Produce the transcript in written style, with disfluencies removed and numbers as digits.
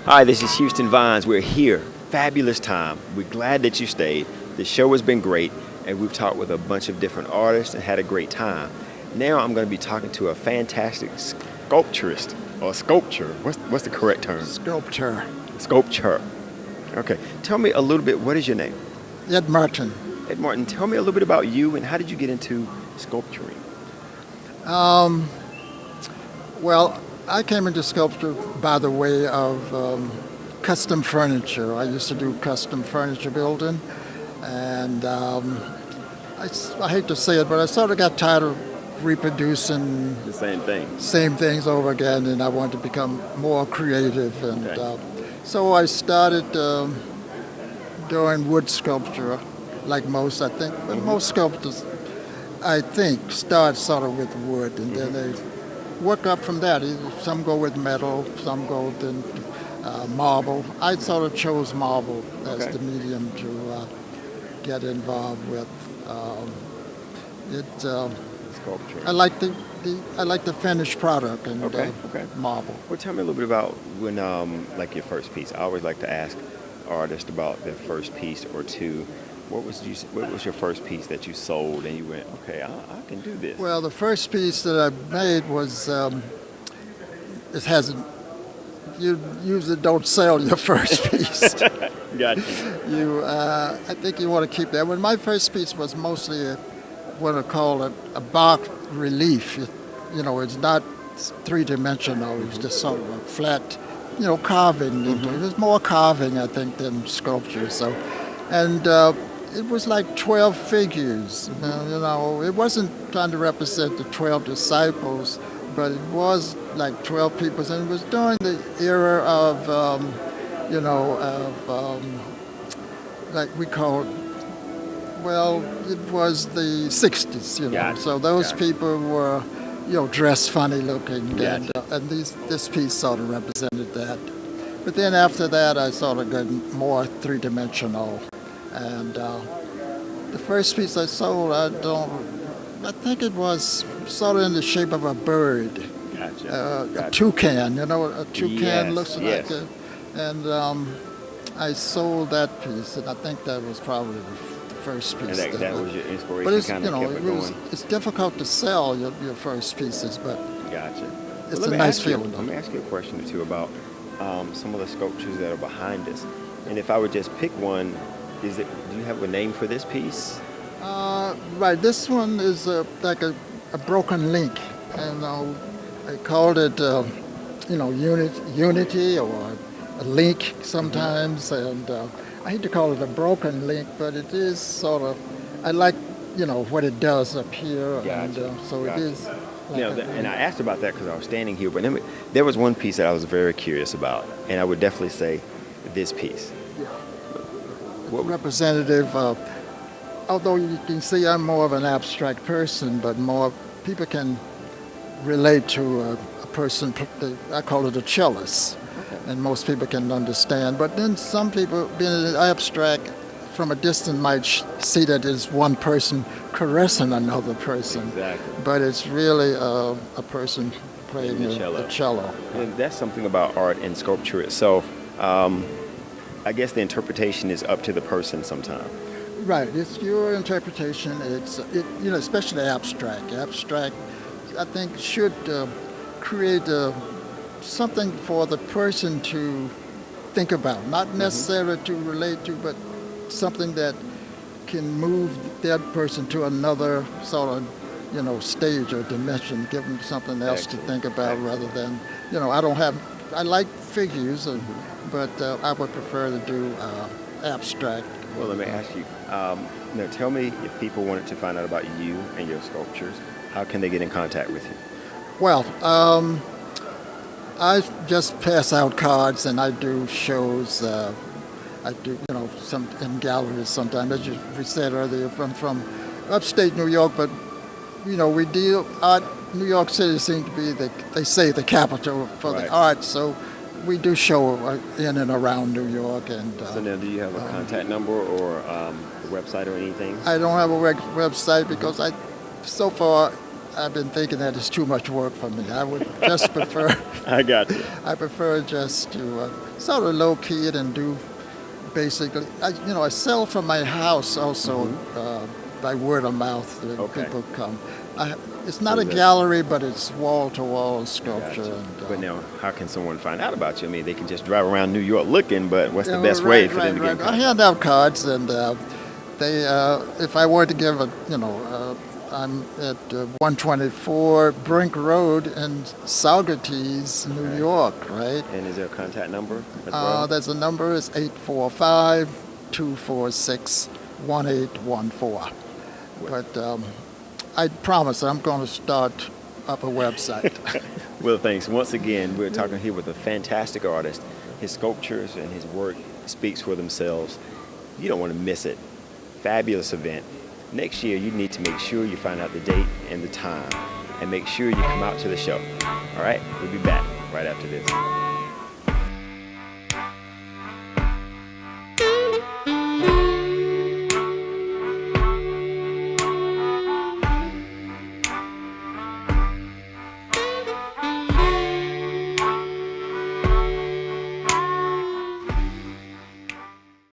Hi, this is Houston Vines. We're here. Fabulous time. We're glad that you stayed. The show has been great, and we've talked with a bunch of different artists and had a great time. Now I'm going to be talking to a fantastic sculpturist, or sculpture. What's the correct term? Sculptor. Sculpture. Okay. Tell me a little bit, what is your name? Ed Martin. Ed Martin, tell me a little bit about you and how did you get into sculpturing? Well, I came into sculpture by the way of custom furniture. I used to do custom furniture building, and I hate to say it, but I sort of got tired of reproducing The same thing. same things over again, and I wanted to become more creative. And Okay. so I started doing wood sculpture, like most, I think. But most sculptors, I think, start sort of with wood, and then they work up from that. Some go with metal, some go with marble. I sort of chose marble as Okay. the medium to get involved with. Sculpture. I like the finished product and Okay. marble. Well, tell me a little bit about when, like your first piece. I always like to ask artists about their first piece or two. What was your first piece that you sold and you went, okay, I can do this? Well, the first piece that I made was it hasn't. You usually don't sell your first piece. Gotcha. I think you want to keep that. Well, my first piece was mostly what I call a bark relief. It's not three-dimensional. It's just sort of a flat, carving. It was more carving, I think, than sculpture. So, and it was like 12 figures. It wasn't trying to represent the 12 disciples, but it was like 12 people, and it was during the era of, like we call it. Well, it was the 60s, Gotcha. So those Gotcha. people were, dressed funny looking, Gotcha. and this piece sort of represented that. But then after that, I sort of got more three-dimensional. And the first piece I sold, I think it was sort of in the shape of a bird, Gotcha. a toucan. A toucan Yes, looks yes. like and I sold that piece, and I think that was probably the first piece. And that was your inspiration, But it's kind of kept it going? it's difficult to sell your first pieces, but Gotcha. it's Well, a nice feeling. Let me ask you a question or two about some of the sculptures that are behind us. And if I would just pick one, do you have a name for this piece? Right, this one is like a broken link, and I called it, unity or a link sometimes, and I hate to call it a broken link, but it is sort of, I like, what it does up here, Gotcha. and so Gotcha. it is. Like And I asked about that because I was standing here, but there was one piece that I was very curious about, and I would definitely say this piece. Representative, although you can see I'm more of an abstract person, but more people can relate to a person, I call it a cellist, and most people can understand. But then some people, being abstract from a distance, might see that it's one person caressing another person. Exactly. But it's really a person playing the cello. And that's something about art and sculpture itself. I guess the interpretation is up to the person sometimes. Right, it's your interpretation. It's especially abstract. Abstract, I think, should create something for the person to think about, not necessarily to relate to, but something that can move that person to another sort of, stage or dimension, give them something else to think about rather than, I like figures, but I would prefer to do abstract. Well, let me ask you, now tell me, if people wanted to find out about you and your sculptures, how can they get in contact with you? Well, I just pass out cards and I do shows. I do, some in galleries sometimes. As we said earlier, from upstate New York, but we deal art. New York City seems to be they say the capital for the arts, so we do show in and around New York. And so now, do you have a contact number or a website or anything? I don't have a website because so far I've been thinking that it's too much work for me. I would just prefer. I got you. I prefer just to sort of low key it and do basically. I sell from my house also by word of mouth. Okay. People come. It's not So a that's- gallery, but it's wall to wall sculpture. Gotcha. And, But now, how can someone find out about you? I mean, they can just drive around New York looking, but what's the Yeah, best well, way right, for them to right, get in right. I contact? hand out cards, and they, if I were to give I'm at 124 Brink Road in Saugerties, New York, right? And is there a contact number as well? There's a number, it's 845-246-1814. But I promise I'm going to start up a website. Well, thanks. Once again, we're talking here with a fantastic artist. His sculptures and his work speaks for themselves. You don't want to miss it. Fabulous event. Next year, you need to make sure you find out the date and the time, and make sure you come out to the show. All right? We'll be back right after this.